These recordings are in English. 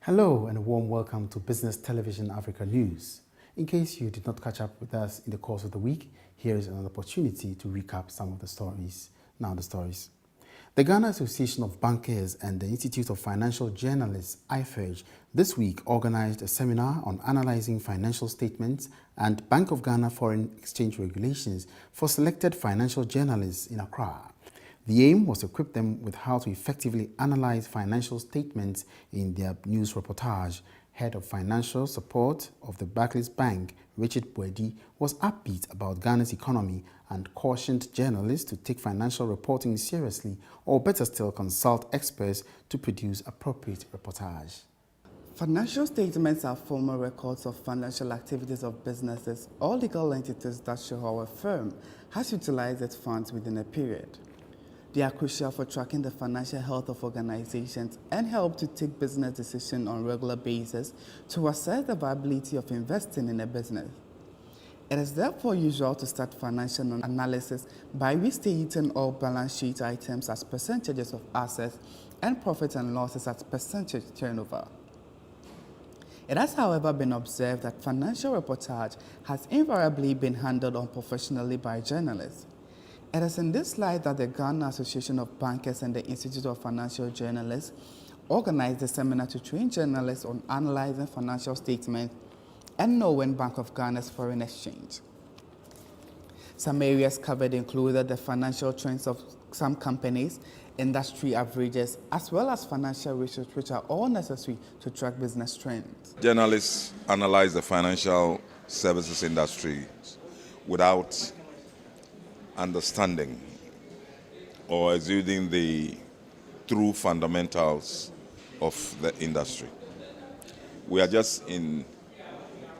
Hello and a warm welcome to Business Television Africa News. In case you did not catch up with us in the course of the week, here is another opportunity to recap some of the stories. Now the stories. The Ghana Association of Bankers and the Institute of Financial Journalists, IFEJ, this week organized a seminar on analyzing financial statements and Bank of Ghana foreign exchange regulations for selected financial journalists in Accra. The aim was to equip them with how to effectively analyze financial statements in their news reportage. Head of Financial Support of the Barclays Bank, Richard Boedi, was upbeat about Ghana's economy and cautioned journalists to take financial reporting seriously, or better still, consult experts to produce appropriate reportage. Financial statements are formal records of financial activities of businesses or legal entities that show how a firm has utilized its funds within a period. They are crucial for tracking the financial health of organizations and help to take business decisions on a regular basis to assess the viability of investing in a business. It is therefore usual to start financial analysis by restating all balance sheet items as percentages of assets and profits and losses as percentage turnover. It has, however, been observed that financial reportage has invariably been handled unprofessionally by journalists. It is in this light that the Ghana Association of Bankers and the Institute of Financial Journalists organized a seminar to train journalists on analyzing financial statements and knowing Bank of Ghana's foreign exchange. Some areas covered included the financial trends of some companies, industry averages, as well as financial research, which are all necessary to track business trends. Journalists analyze the financial services industry without understanding or exuding the true fundamentals of the industry. We are just in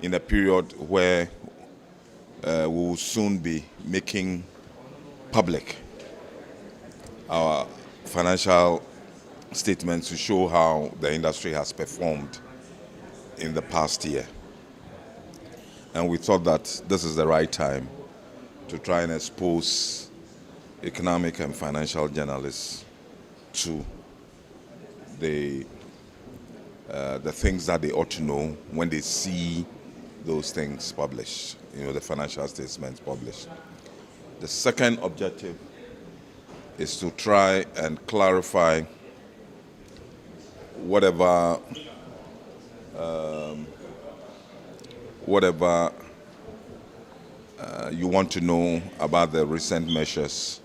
a period where we will soon be making public our financial statements to show how the industry has performed in the past year. And we thought that this is the right time to try and expose economic and financial journalists to the things that they ought to know when they see those things published, the financial statements published. The second objective is to try and clarify whatever you want to know about the recent measures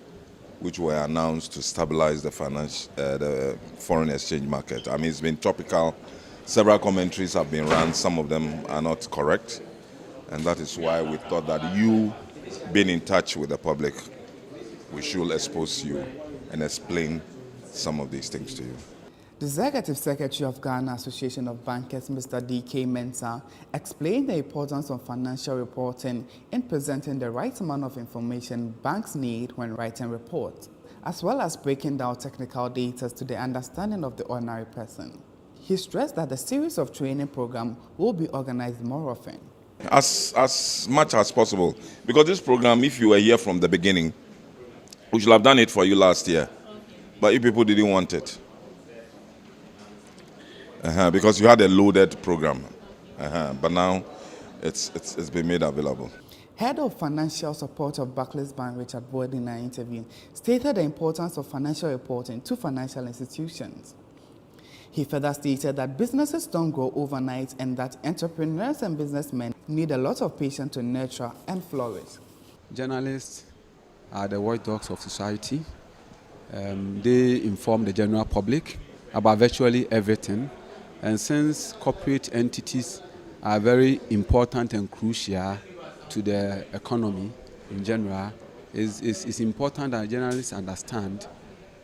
which were announced to stabilize the foreign exchange market. I mean, it's been topical. Several commentaries have been run. Some of them are not correct. And that is why we thought that you, being in touch with the public, we should expose you and explain some of these things to you. The Executive Secretary of Ghana Association of Bankers, Mr. D.K. Mensah, explained the importance of financial reporting in presenting the right amount of information banks need when writing reports, as well as breaking down technical data to the understanding of the ordinary person. He stressed that the series of training programs will be organized more often. As much as possible, because this program, if you were here from the beginning, we should have done it for you last year, but you people didn't want it. Because you had a loaded program, but now it's been made available. Head of Financial Support of Barclays Bank, Richard Boedi, in an interview, stated the importance of financial reporting to financial institutions. He further stated that businesses don't grow overnight and that entrepreneurs and businessmen need a lot of patience to nurture and flourish. Journalists are the watchdogs of society. They inform the general public about virtually everything. And since corporate entities are very important and crucial to the economy in general, it's important that journalists understand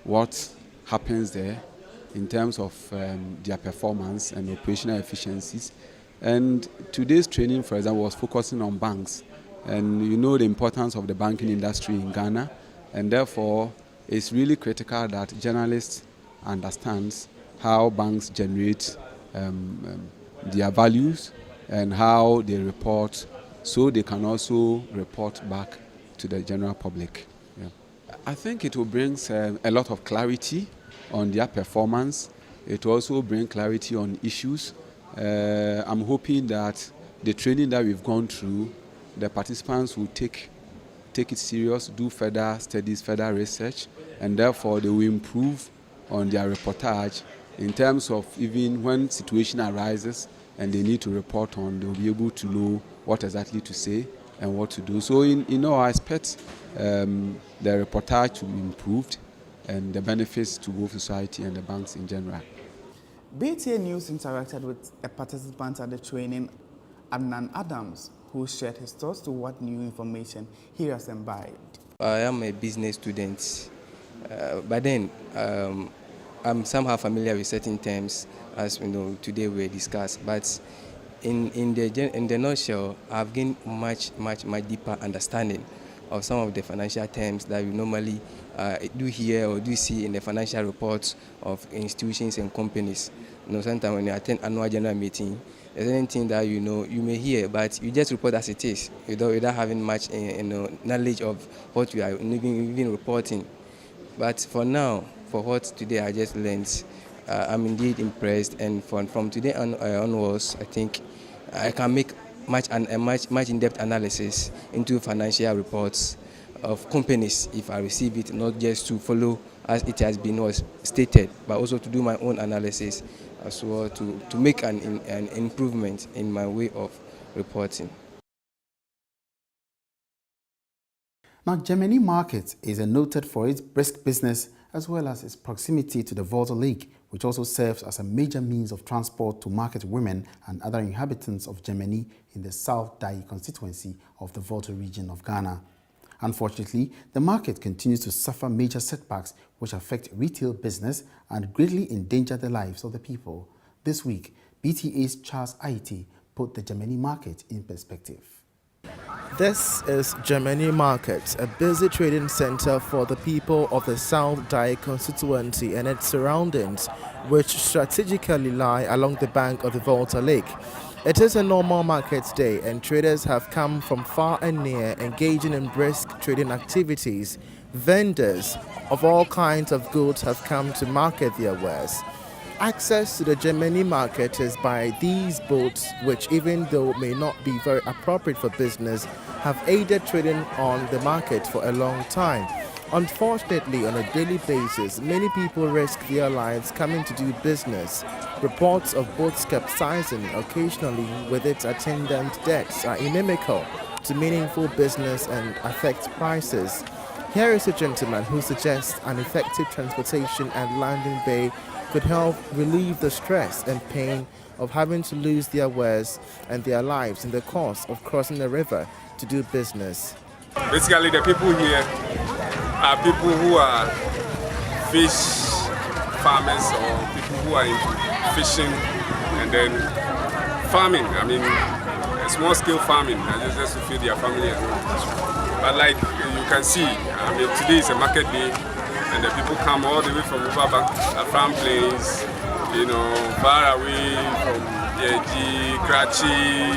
what happens there in terms of their performance and operational efficiencies. And today's training, for example, was focusing on banks. And you know the importance of the banking industry in Ghana, and therefore it's really critical that journalists understand how banks generate their values and how they report, so they can also report back to the general public. Yeah. I think it will bring a lot of clarity on their performance It will also bring clarity on issues. I'm hoping that the training that we've gone through, the participants will take it serious, do further studies, further research, and therefore they will improve on their reportage in terms of even when situation arises and they need to report on, they'll be able to know what exactly to say and what to do. So in all aspects, the reportage will be improved and the benefits to both society and the banks in general. BTA News interacted with a participant at the training, Adnan Adams, who shared his thoughts to what new information he has imbibed. I am a business student, but then I'm somehow familiar with certain terms, as we know today we discussed. But in the nutshell, I've gained much deeper understanding of some of the financial terms that we normally do hear or do see in the financial reports of institutions and companies. Sometimes when you attend annual general meeting, there's anything that you may hear, but you just report as it is without having much knowledge of what you are even reporting. But for now, for what today I just learned, I'm indeed impressed, and from today onwards, I think I can make much in-depth analysis into financial reports of companies if I receive it, not just to follow as it has been stated, but also to do my own analysis as well to make an improvement in my way of reporting. Now, Gemini Market is noted for its brisk business as well as its proximity to the Volta Lake, which also serves as a major means of transport to market women and other inhabitants of Gemini in the South Dai constituency of the Volta region of Ghana. Unfortunately, the market continues to suffer major setbacks which affect retail business and greatly endanger the lives of the people. This week, BTA's Charles Aiti put the Gemini Market in perspective. This is Gemini Market, a busy trading center for the people of the South Dai constituency and its surroundings, which strategically lie along the bank of the Volta Lake. It is a normal market day and traders have come from far and near, engaging in brisk trading activities. Vendors of all kinds of goods have come to market their wares. Access to the Gemini Market is by these boats, which, even though may not be very appropriate for business, have aided trading on the market for a long time. Unfortunately, on a daily basis, many people risk their lives coming to do business. Reports of boats capsizing occasionally with its attendant deaths are inimical to meaningful business and affect prices. Here is a gentleman who suggests an effective transportation and landing bay could help relieve the stress and pain of having to lose their wares and their lives in the course of crossing the river to do business. Basically, the people here are people who are fish farmers or people who are into fishing and then farming. I mean, small-scale farming, just to feed their family. But like you can see, I mean, today is a market day, and the people come all the way from Ubabank, Afram Plains, far away from Yeji, Karachi,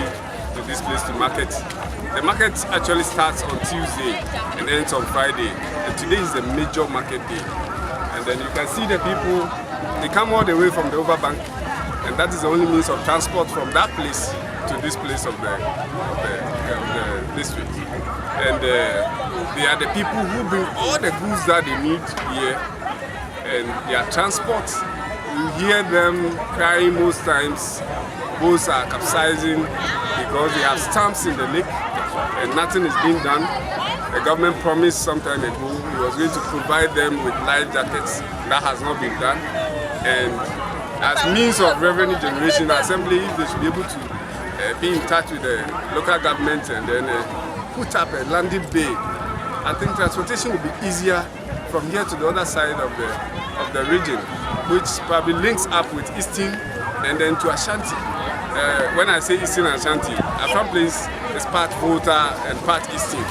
to this place to market. The market actually starts on Tuesday and ends on Friday, and today is the major market day. And then you can see the people, they come all the way from the Overbank, and that is the only means of transport from that place to this place of the district. And they are the people who bring all the goods that they need here, and their transport, you hear them crying most times. Boats are capsizing because they have stamps in the lake and nothing is being done. The government promised some time ago it was going to provide them with life jackets. That has not been done. And as means of revenue generation, Assembly, they should be able to be in touch with the local government and then put up a landing bay. I think transportation will be easier from here to the other side of the region, which probably links up with Eastern and then to Ashanti. When I say Eastern and Ashanti, Afram Place is part Volta and part Eastern.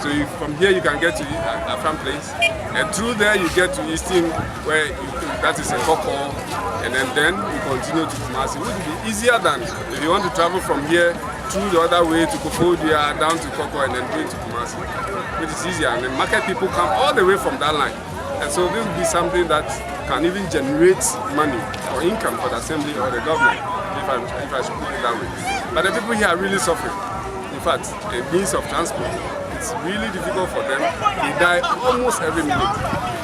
So from here you can get to Afram Place, and through there you get to Eastern, where that is in Koko, and then you continue to Kumasi, which will be easier than if you want to travel from here through the other way to Kofodia, down to Koko, and then going to Kumasi, which is easier. And the market people come all the way from that line. And so this will be something that can even generate money or income for the assembly or the government, if I should put it that way. But the people here are really suffering. In fact, a means of transport, it's really difficult for them. They die almost every minute.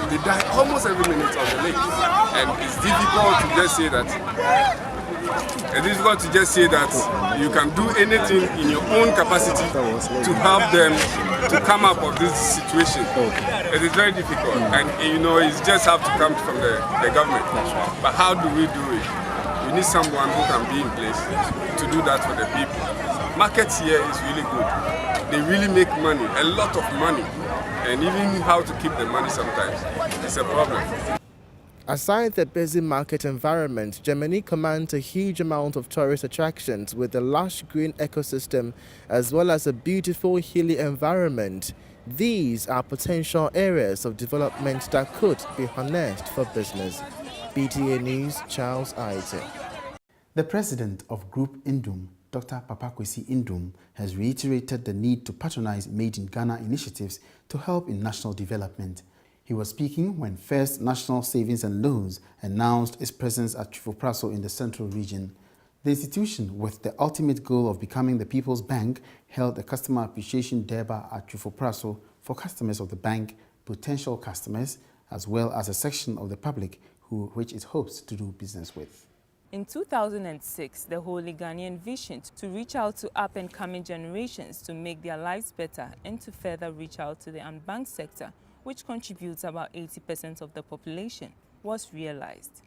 They die almost every minute on the lake. And it's difficult to just say that you can do anything in your own capacity to help them to come up of this situation. It is very difficult, and it's just have to come from the government. But how do we do it? We need someone who can be in place to do that for the people. Markets here is really good. They really make money, a lot of money, and even how to keep the money sometimes is a problem. Aside the busy market environment, Germany commands a huge amount of tourist attractions with a lush green ecosystem as well as a beautiful hilly environment. These are potential areas of development that could be harnessed for business. BTA News, Charles Aite. The president of Group Indum, Dr. Papa Kwesi Indum, has reiterated the need to patronize Made in Ghana initiatives to help in national development. He was speaking when First National Savings and Loans announced its presence at Twifo Praso in the Central Region. The institution, with the ultimate goal of becoming the People's Bank, held a customer appreciation Durbar at Twifo Praso for customers of the bank, potential customers, as well as a section of the public which it hopes to do business with. In 2006, the Holy Ghanaian visioned to reach out to up-and-coming generations to make their lives better and to further reach out to the unbanked sector, which contributes about 80% of the population, was realized.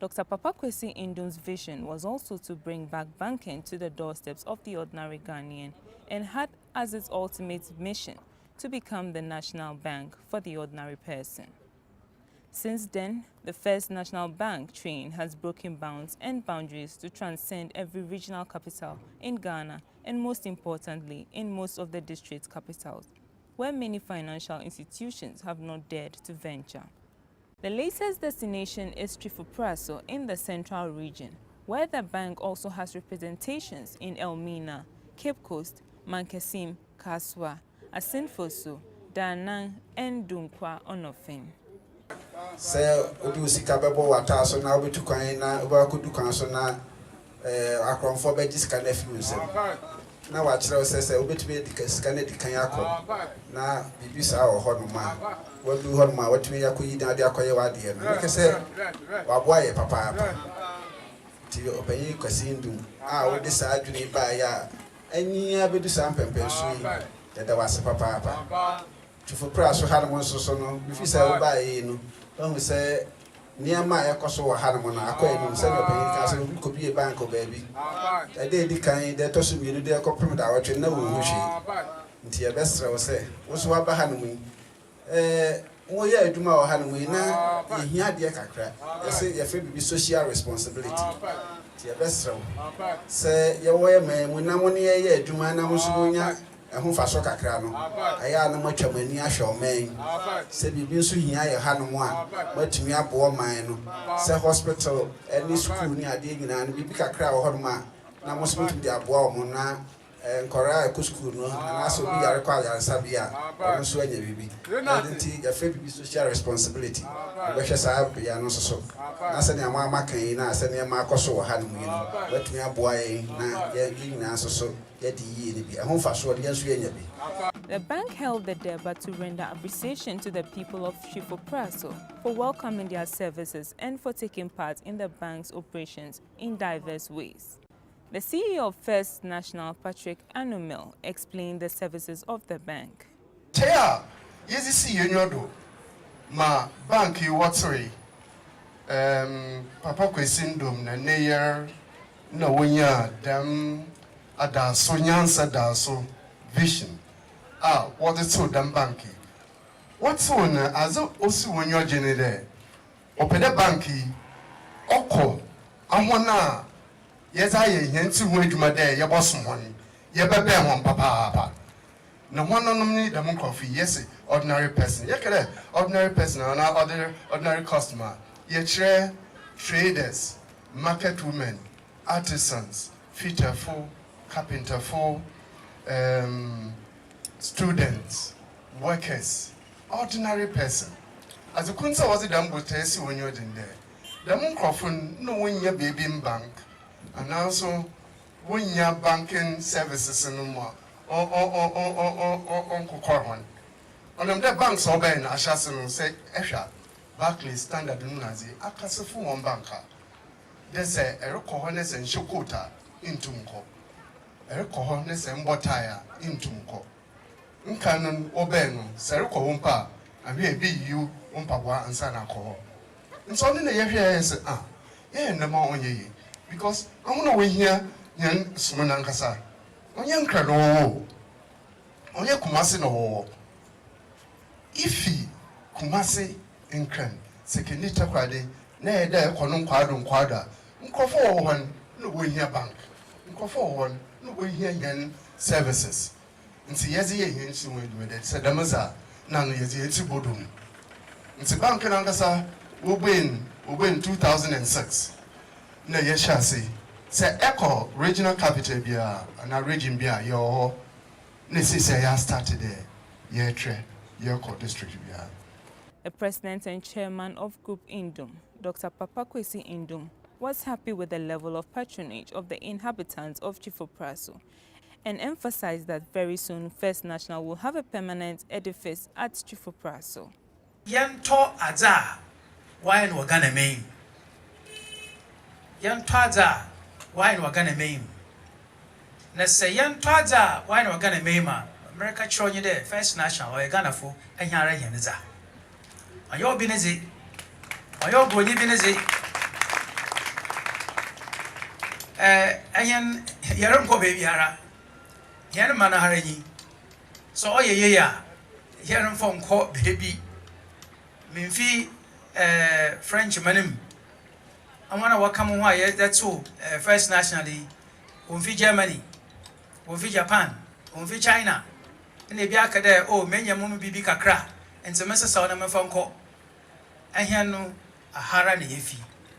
Dr. Papa Kwesi Indum's vision was also to bring back banking to the doorsteps of the ordinary Ghanaian and had as its ultimate mission to become the national bank for the ordinary person. Since then, the First National Bank train has broken bounds and boundaries to transcend every regional capital in Ghana and, most importantly, in most of the district capitals, where many financial institutions have not dared to venture. The latest destination is Twifo Praso in the Central Region, where the bank also has representations in Elmina, Cape Coast, Mankesim, Kaswa, Asinfoso, Danang, and Dunkwa Onofin. Sɛ obi usika bɛbɔ wata so na obi tukwan na obi akudu kwan so na akrɔmfo bɛgye sika na afi nsɛm na wakyerɛw sɛ obetumi di sika na di kan akɔ na bibi saa wɔ hɔ no ma wadu hɔ no ma watumi yakɔyi dan de akɔyɛ wadeɛ no meke sɛ waboa yɛ papaapa ti ɔpanyin Kwesi Indum a wode saa adwene baeɛ a anyia bɛdu saa mpɛmpɛn so yi dɛdɛ wase papaapa Twifo Praso ha no nso so no bifi sɛ wobaeɛ no ɔhu sɛ nneɛma a ɛkɔ so wɔ ha no no akɔ anim sɛ na ɔpanyin ka sɛ obi kɔbie bank baabi ɛde di kan de ɛtɔ so mmienu de ɛkɔpem da awɔtwe na wɔnhu hwee nti yɛbɛserɛ wo sɛ wo so waba ha no mu yi woyɛ adwuma wɔ ha no mu yi na yɛhia adeɛ kakra yɛsɛ yɛfrɛ biribi social responsibility nti yɛbɛserɛ wo sɛ yɛwɔ yɛ man mu na mo ne yɛyɛ adwuma na mo nso monya ɛho fa so kakra no ɛyɛ na mo atwa mani ahwɛ ɔman sɛ biribi nso hia yɛ ha no mu a matumi aboɔ man no sɛ hospital ɛne school ne adeɛ nyinaa no biribi kakra wɔ hɔ no ma na mo nso motumi de aboa ɔmo na nkɔraa a ɛkɔ school no anaasɛ obi yare kɔ ayaresa bi a ɔno nso anya biribi ɛde nti yɛfrɛ biribi social responsibility wobɛhwɛ saa bea no nso so na sɛnea mo ama kan yi na sɛnea ma akɔ so wɔ ha no mu yi no watumi aboa yɛn na yɛn nyinaa nso so yɛde yie no bi ɛho mfa soɔ de yɛn nso yɛnya bi. The bank held the Durbar to render appreciation to the people of Twifo Praso for welcoming their services and for taking part in the bank's operations in diverse ways. The CEO of First National, Patrick Anumel, explained the services of the bank. Chair, yes, see you ma bank you watery. Papa Kwesi Indum na neyer na wonya dam adaso nyansa daso vision. What is so damn banky? What's on as also when you're general? Open the banky, Oko, Amwana. Yes, I ain't too much my day, your boss one. Your baby one papa. No one on me, the monk coffee, yes, ordinary person. Yeah, ordinary person, or ordinary customer. Yet, traders, market women, artisans, fitter for, carpenter for, students, workers, ordinary person. as a kunsa was it done with Tessie when you're in there. The microphone, no when you're baby in bank, and also when you're banking services and no more, or Uncle Corwan. On them, the banks are buying a chassis and say, Esha, Barclays Standard Nunazi, a castle one banker. They say, Erocohones and Shokota into Mko. Erocohones and Botaya into Mko. Nkanon Obeno, Seroko Umpa, and we be you, Umpawa and Sanako. And so then they say, no more on ye. Because I want to win here, Yan Sumanankasa. On Yan Crano, on your Kumasi no. If he Kumasi in Cran, Sekinita Quadi, nay there, Conum Quadrum Quada, Nkofo one, no win here bank. Nkofo one, no win here Yan services. Nti yezi ye yensi with it said damaza nanu yezi yeti bodum nti bank nangasa we win 2006 na yesha say echo regional capital bia na region bia yo na say ya started there ye tre ye ko district bia. The president and chairman of Group Indum, Dr. Papa Kwesi Indum, was happy with the level of patronage of the inhabitants of Chifo-Praso, and emphasized that very soon First National will have a permanent edifice at Chifo-Praso. Yanto aza wine wagana main. Yanto aza wine wagana main. Na say yanto aza wine wagana main America chonye de First National or Ghana fo enyara yeniza. Ayo binezi. Ayo goni binezi. Ayan yaron ko baby yara. Yan mana harani so oye ya yan fon ko baby minfi French manim amana wakamu ho aye that's all First Nationally unfi Germany unfi Japan unfi China ene bia ka de o menya mu bibi kakra ente mesesa na mefon ko ahia no ahara na yefi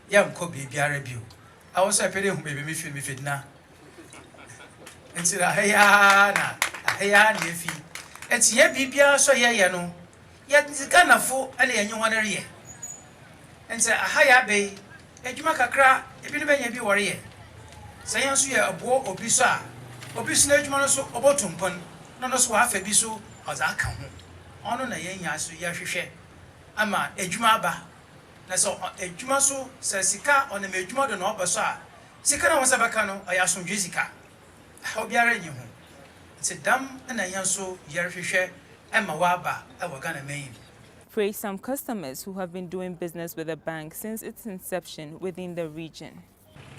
yam ko baby ara bio awo so pede hu baby mi fi na nti la heya na efi enti ye bibia so ye no ye Ghana fo ana ye nwanere ye enti ahaya be adwuma kakra ebi no benya bi wore ye sayan so ye abo obi so a obi so na adwuma no so obotumpon no so afa bi so oza aka ho ono na ye nya so ye hwehwe ama adwuma ba na so adwuma so sika ona me adwuma do na obaso a sika na won sabaka no aya so sika. Praise some customers who have been doing business with the bank since its inception within the region.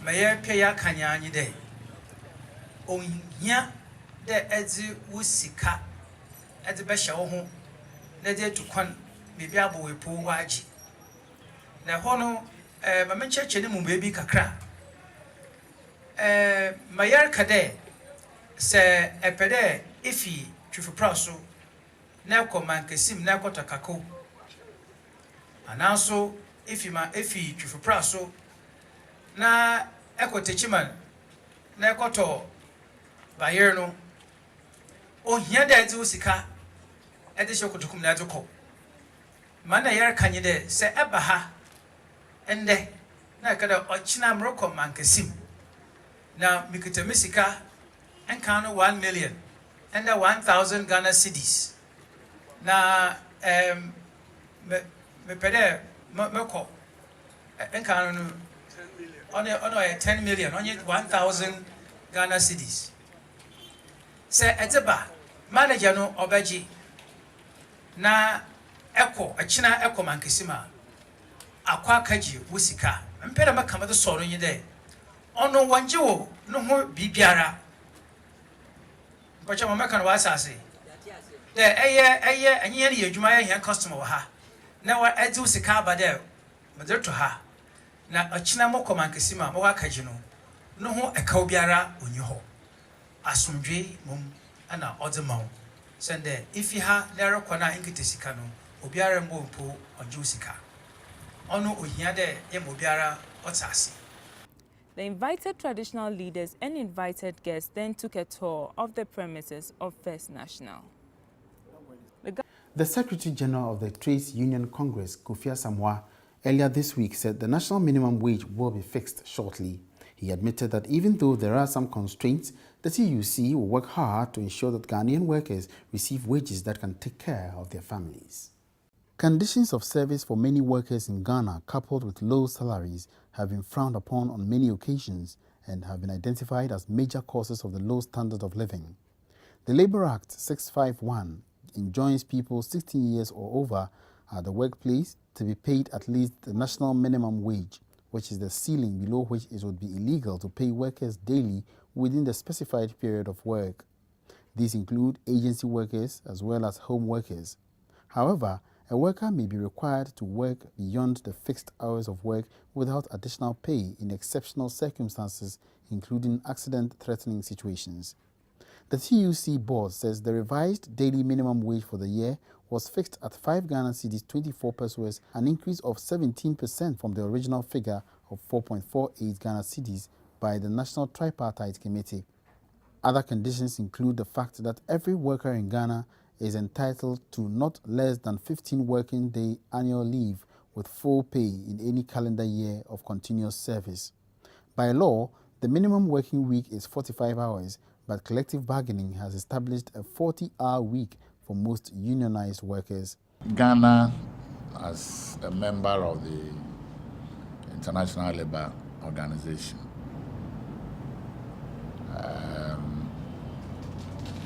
Maye peya kanyani de. Onya de ezi wusika. Ezi besha ho. Na de tukwan bibi abo wepo waji. Na hono mamencheche ni mu baby kakra. Mayer kade se epede ifi Chifo-Praso na ko mankesim na ko takako ananso ifi Chifo-Praso na ekotechiman na ekoto bayer no ohia da edi usika edi shokotokum na adoko mana yer kanye de se ebaha ende na kada ochina mroko mankesim na mikita misika enkano 1 million and 1,000 Ghana cedis. Na me pede meko enkano ono 10 million only 1,000 Ghana cedis. Se edeba manager no obeji na achina eko mankesima akwa kaji wusika mpeda makama do soro nyide ono wanjewo no ho bibiara pacha mama kan wasase de eye anyi ne yedwuma ye hia customer wa ha na wa edi wusika abade medeto ha na achina mokoman kesima mo wakaji no ho ekaw biara onyi ho asomdwe mum ana odemaw sende ifi ha na rekona inkitesika no obiara mbo mpo onje wusika ono ohia de ye mo biara otase. The invited traditional leaders and invited guests then took a tour of the premises of First National. The Secretary General of the Trades Union Congress, Kofi Asamoah, earlier this week said the national minimum wage will be fixed shortly. He admitted that even though there are some constraints, the TUC will work hard to ensure that Ghanaian workers receive wages that can take care of their families. Conditions of service for many workers in Ghana, coupled with low salaries, have been frowned upon on many occasions and have been identified as major causes of the low standard of living. The Labour Act 651 enjoins people 16 years or over at the workplace to be paid at least the national minimum wage, which is the ceiling below which it would be illegal to pay workers daily within the specified period of work. These include agency workers as well as home workers. However, a worker may be required to work beyond the fixed hours of work without additional pay in exceptional circumstances, including accident-threatening situations. The TUC board says the revised daily minimum wage for the year was fixed at 5 Ghana cedis 24 pesos, an increase of 17% from the original figure of 4.48 Ghana cedis by the National Tripartite Committee. Other conditions include the fact that every worker in Ghana is entitled to not less than 15 working day annual leave with full pay in any calendar year of continuous service. By law, the minimum working week is 45 hours, but collective bargaining has established a 40-hour week for most unionized workers. Ghana, as a member of the International Labour Organization,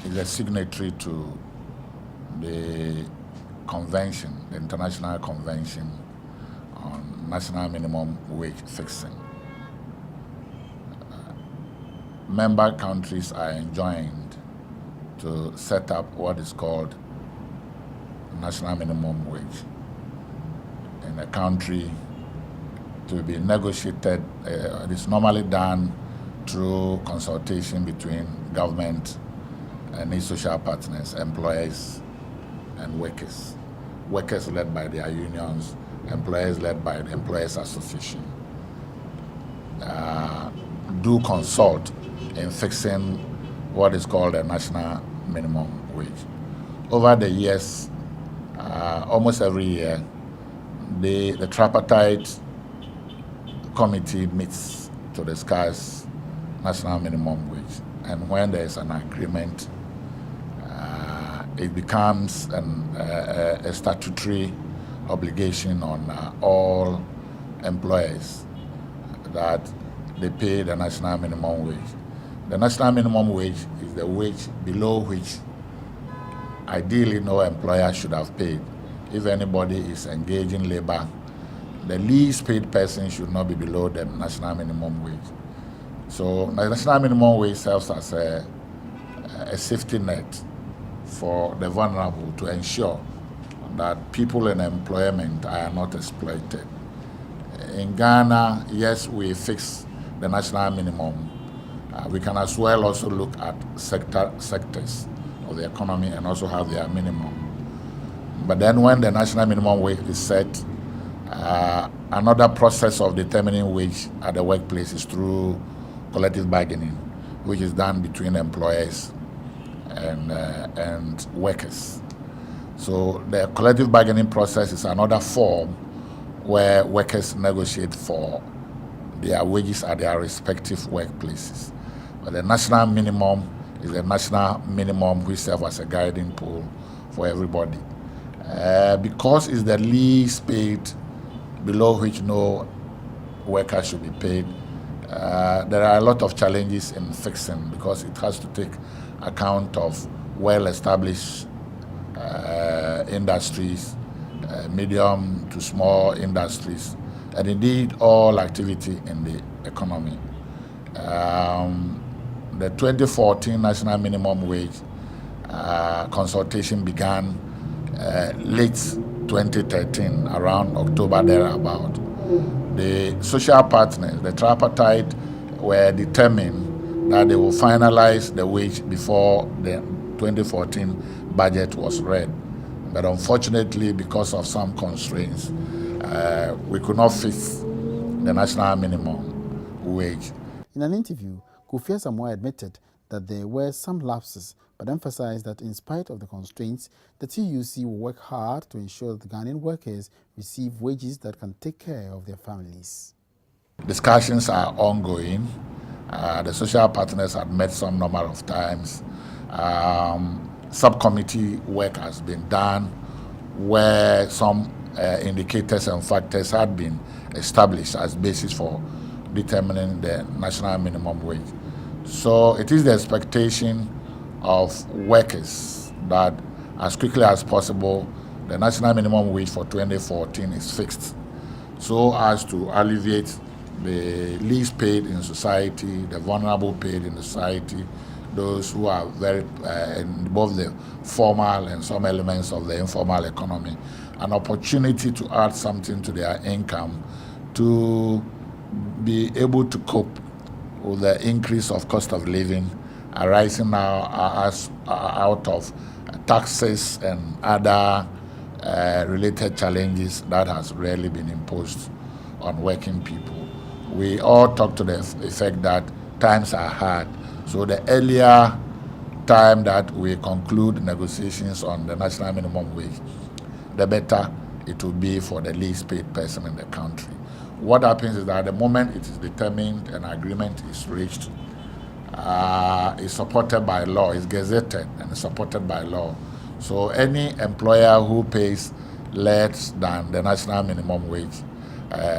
is a signatory to the convention, the International Convention on National Minimum Wage Fixing. Member countries are enjoined to set up what is called national minimum wage in a country to be negotiated. It is normally done through consultation between government and its social partners, employers and workers. Workers led by their unions, employers led by the Employers Association. Do consult in fixing what is called a national minimum wage. Over the years, almost every year, the tripartite committee meets to discuss national minimum wage. And when there is an agreement, it becomes a statutory obligation on all employers that they pay the national minimum wage. The national minimum wage is the wage below which ideally no employer should have paid. If anybody is engaged in labor, the least paid person should not be below the national minimum wage. So the national minimum wage serves as a safety net for the vulnerable to ensure that people in employment are not exploited. In Ghana, yes, we fix the national minimum. We can as well also look at sectors of the economy and also have their minimum. But then when the national minimum wage is set, another process of determining wage at the workplace is through collective bargaining, which is done between employers and workers. So the collective bargaining process is another form where workers negotiate for their wages at their respective workplaces. But the national minimum is a national minimum which serves as a guiding pole for everybody. Because it's the least paid, below which no worker should be paid, there are a lot of challenges in fixing because it has to take account of well-established industries, medium to small industries, and indeed all activity in the economy. The 2014 national minimum wage consultation began late 2013, around October thereabout. The social partners, the tripartite, were determined that they will finalize the wage before the 2014 budget was read. But unfortunately, because of some constraints, we could not fix the national minimum wage. In an interview, Kofi Asamoah admitted that there were some lapses, but emphasized that in spite of the constraints, the TUC will work hard to ensure that the Ghanaian workers receive wages that can take care of their families. Discussions are ongoing. The social partners have met some number of times. Subcommittee work has been done where some indicators and factors had been established as basis for determining the national minimum wage. So it is the expectation of workers that as quickly as possible the national minimum wage for 2014 is fixed, so as to alleviate the least paid in society, the vulnerable paid in society, those who are very in both the formal and some elements of the informal economy, an opportunity to add something to their income to be able to cope with the increase of cost of living arising now as out of taxes and other related challenges that has rarely been imposed on working people. We all talk to the effect that times are hard, so the earlier time that we conclude negotiations on the national minimum wage, the better it will be for the least paid person in the country. What happens is that the moment it is determined, an agreement is reached, is supported by law, is gazetted and is supported by law. So any employer who pays less than the national minimum wage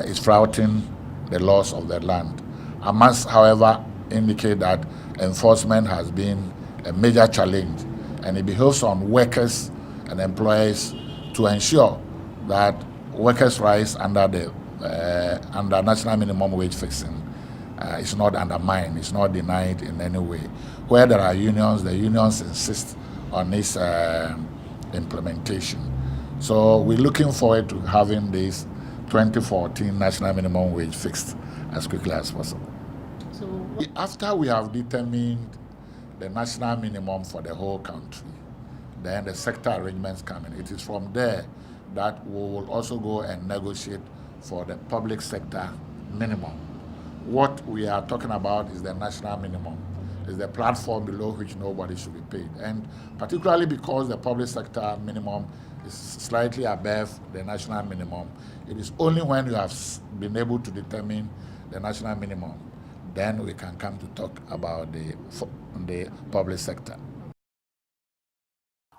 is flouting the laws of the land. I must, however, indicate that enforcement has been a major challenge, and it behoves on workers and employers to ensure that workers' rights under the under national minimum wage fixing is not undermined, is not denied in any way. Where there are unions, the unions insist on its implementation. So we're looking forward to having this 2014 national minimum wage fixed as quickly as possible. So after we have determined the national minimum for the whole country, then the sector arrangements come in. It is from there that we will also go and negotiate for the public sector minimum. What we are talking about is the national minimum, is the platform below which nobody should be paid. And particularly because the public sector minimum is slightly above the national minimum, it is only when you have been able to determine the national minimum, then we can come to talk about the public sector.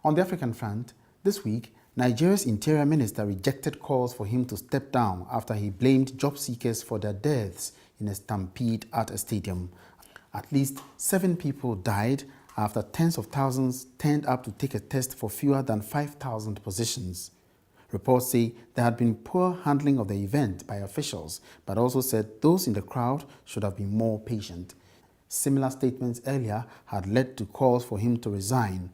On the African front, this week, Nigeria's Interior Minister rejected calls for him to step down after he blamed job seekers for their deaths in a stampede at a stadium. At least 7 people died after tens of thousands turned up to take a test for fewer than 5,000 positions. Reports say there had been poor handling of the event by officials, but also said those in the crowd should have been more patient. Similar statements earlier had led to calls for him to resign.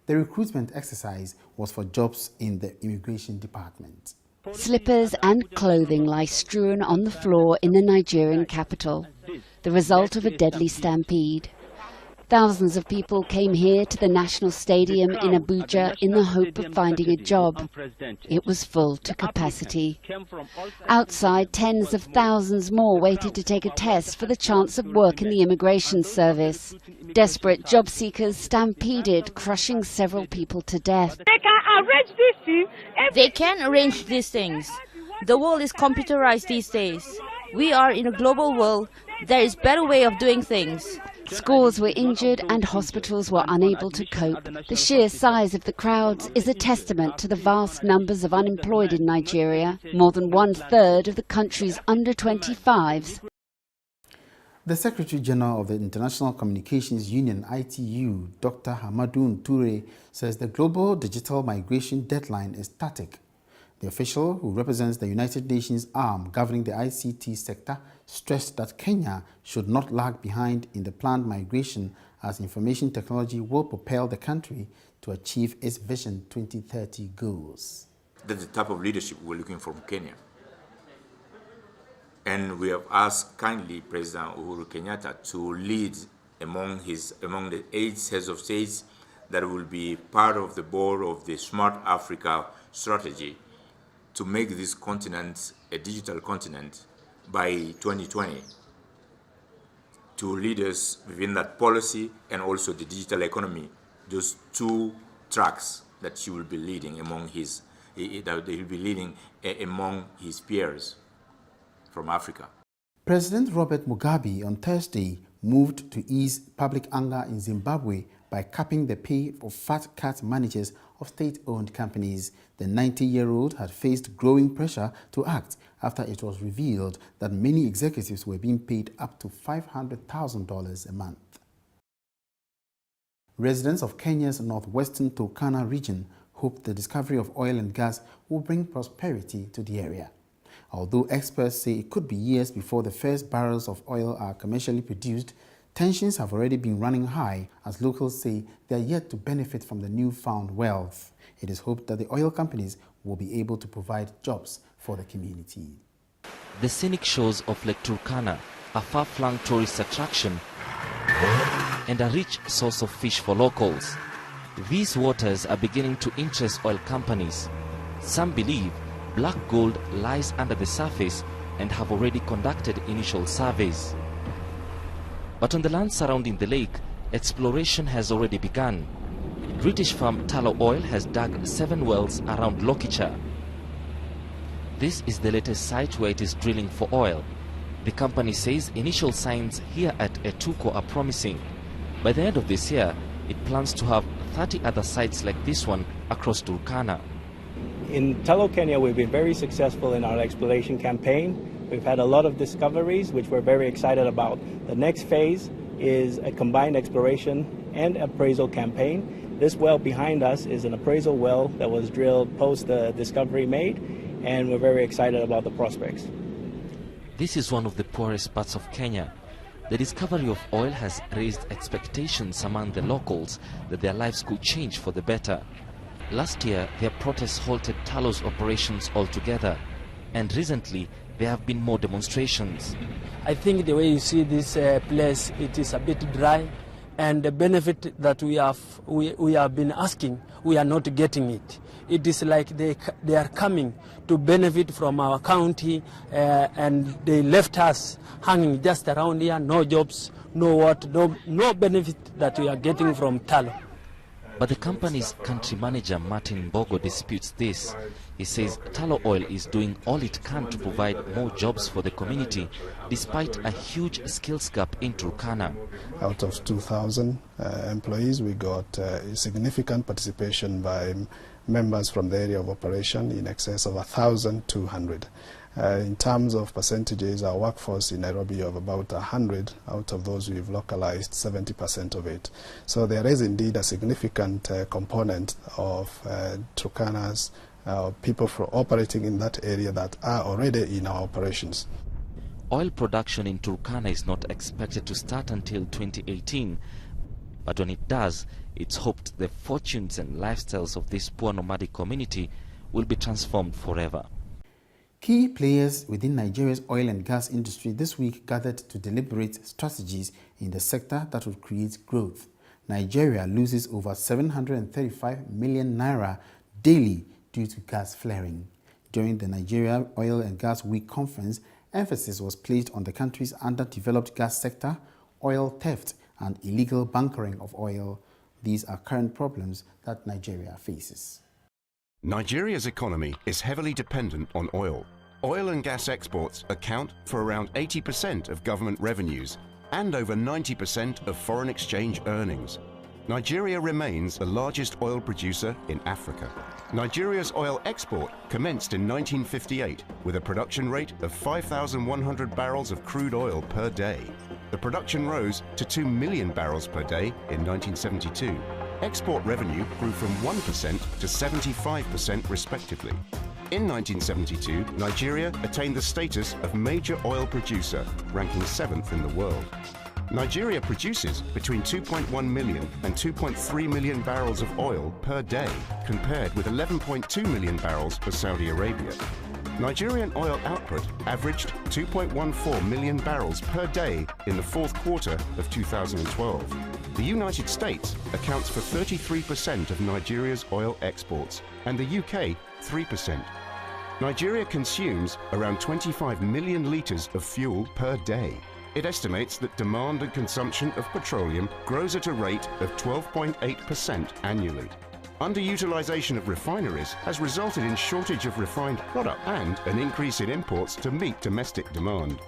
The recruitment exercise was for jobs in the immigration department. Slippers and clothing lie strewn on the floor in the Nigerian capital, the result of a deadly stampede. Thousands of people came here to the National Stadium in Abuja in the hope of finding a job. It was full to capacity. Outside, tens of thousands more waited to take a test for the chance of work in the immigration service. Desperate job seekers stampeded, crushing several people to death. They can arrange these things. They can arrange these things. The world is computerized these days. We are in a global world. There is a better way of doing things. Scores were injured and hospitals were unable to cope. The sheer size of the crowds is a testament to the vast numbers of unemployed in Nigeria, more than 1/3 of the country's under 25s. The Secretary General of the International Communications Union, ITU, Dr. Hamadoun Toure, says the global digital migration deadline is static. The official, who represents the United Nations arm governing the ICT sector, stressed that Kenya should not lag behind in the planned migration, as information technology will propel the country to achieve its Vision 2030 goals. That's the type of leadership we're looking from Kenya. And we have asked kindly President Uhuru Kenyatta to lead among the 8 heads of states that will be part of the board of the Smart Africa strategy to make this continent a digital continent by 2020. to lead us within that policy and also the digital economy. Those two tracks that he will be leading among his peers from Africa. President Robert Mugabe on Thursday moved to ease public anger in Zimbabwe by capping the pay of fat cat managers of state-owned companies. The 90-year-old had faced growing pressure to act after it was revealed that many executives were being paid up to $500,000 a month. Residents of Kenya's northwestern Turkana region hope the discovery of oil and gas will bring prosperity to the area. Although experts say it could be years before the first barrels of oil are commercially produced, tensions have already been running high as locals say they are yet to benefit from the newfound wealth. It is hoped that the oil companies will be able to provide jobs for the community. The scenic shores of Lake Turkana, a far-flung tourist attraction and a rich source of fish for locals. These waters are beginning to interest oil companies. Some believe black gold lies under the surface and have already conducted initial surveys. But on the land surrounding the lake, exploration has already begun. British firm Tullow Oil has dug 7 wells around Lokicha. This is the latest site where it is drilling for oil. The company says initial signs here at Etuko are promising. By the end of this year, it plans to have 30 other sites like this one across Turkana. In Tullow, Kenya, we've been very successful in our exploration campaign. We've had a lot of discoveries, which we're very excited about. The next phase is a combined exploration and appraisal campaign. This well behind us is an appraisal well that was drilled post the discovery made, and we're very excited about the prospects. This is one of the poorest parts of Kenya. The discovery of oil has raised expectations among the locals that their lives could change for the better. Last year, their protests halted Tullow's operations altogether, and recently there have been more demonstrations. I think the way you see this place, it is a bit dry, and the benefit that we have been asking, we are not getting it. It is like they are coming to benefit from our county, and they left us hanging just around here, no jobs, no benefit that we are getting from Tullow. But the company's country manager, Martin Mbogo, disputes this. He says Tullow Oil is doing all it can to provide more jobs for the community, despite a huge skills gap in Turkana. Out of 2,000 employees, we got significant participation by members from the area of operation in excess of 1,200. In terms of percentages, our workforce in Nairobi of about 100, out of those we've localized 70% of it. So there is indeed a significant component of Turkana's people operating in that area that are already in our operations. Oil production in Turkana is not expected to start until 2018, but when it does, it's hoped the fortunes and lifestyles of this poor nomadic community will be transformed forever. Key players within Nigeria's oil and gas industry this week gathered to deliberate strategies in the sector that would create growth. Nigeria loses over 735 million naira daily due to gas flaring. During the Nigeria Oil and Gas Week conference, emphasis was placed on the country's underdeveloped gas sector, oil theft, and illegal bunkering of oil. These are current problems that Nigeria faces. Nigeria's economy is heavily dependent on oil. Oil and gas exports account for around 80% of government revenues and over 90% of foreign exchange earnings. Nigeria remains the largest oil producer in Africa. Nigeria's oil export commenced in 1958 with a production rate of 5,100 barrels of crude oil per day. The production rose to 2 million barrels per day in 1972. Export revenue grew from 1% to 75% respectively. In 1972, Nigeria attained the status of major oil producer, ranking 7th in the world. Nigeria produces between 2.1 million and 2.3 million barrels of oil per day, compared with 11.2 million barrels for Saudi Arabia. Nigerian oil output averaged 2.14 million barrels per day in the fourth quarter of 2012. The United States accounts for 33% of Nigeria's oil exports, and the UK 3%. Nigeria consumes around 25 million litres of fuel per day. It estimates that demand and consumption of petroleum grows at a rate of 12.8% annually. Underutilization of refineries has resulted in shortage of refined product and an increase in imports to meet domestic demand.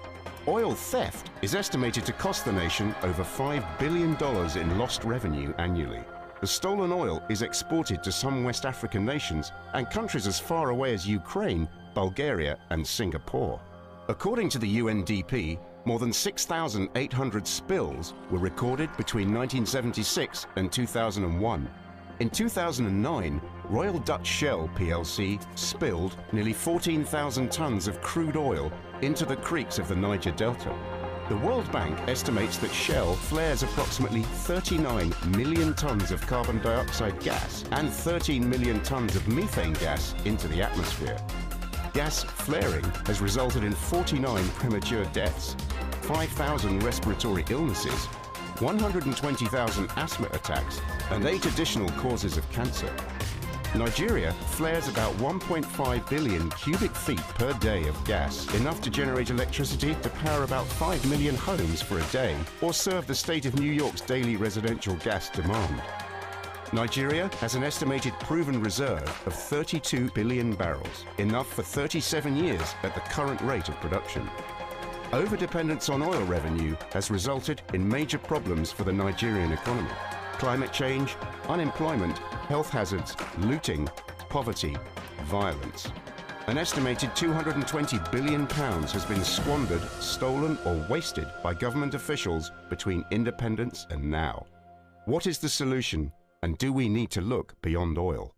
Oil theft is estimated to cost the nation over $5 billion in lost revenue annually. The stolen oil is exported to some West African nations and countries as far away as Ukraine, Bulgaria and Singapore. According to the UNDP, more than 6,800 spills were recorded between 1976 and 2001. In 2009, Royal Dutch Shell plc spilled nearly 14,000 tons of crude oil into the creeks of the Niger Delta. The World Bank estimates that Shell flares approximately 39 million tons of carbon dioxide gas and 13 million tons of methane gas into the atmosphere. Gas flaring has resulted in 49 premature deaths, 5,000 respiratory illnesses, 120,000 asthma attacks, and 8 additional causes of cancer. Nigeria flares about 1.5 billion cubic feet per day of gas, enough to generate electricity to power about 5 million homes for a day, or serve the state of New York's daily residential gas demand. Nigeria has an estimated proven reserve of 32 billion barrels, enough for 37 years at the current rate of production. Overdependence on oil revenue has resulted in major problems for the Nigerian economy. Climate change, unemployment, health hazards, looting, poverty, violence. An estimated £220 billion has been squandered, stolen or wasted by government officials between independence and now. What is the solution, and do we need to look beyond oil?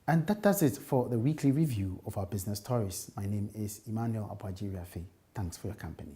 And that does it for the weekly review of our business stories. My name is Emmanuel Apajiri Afe. Thanks for your company.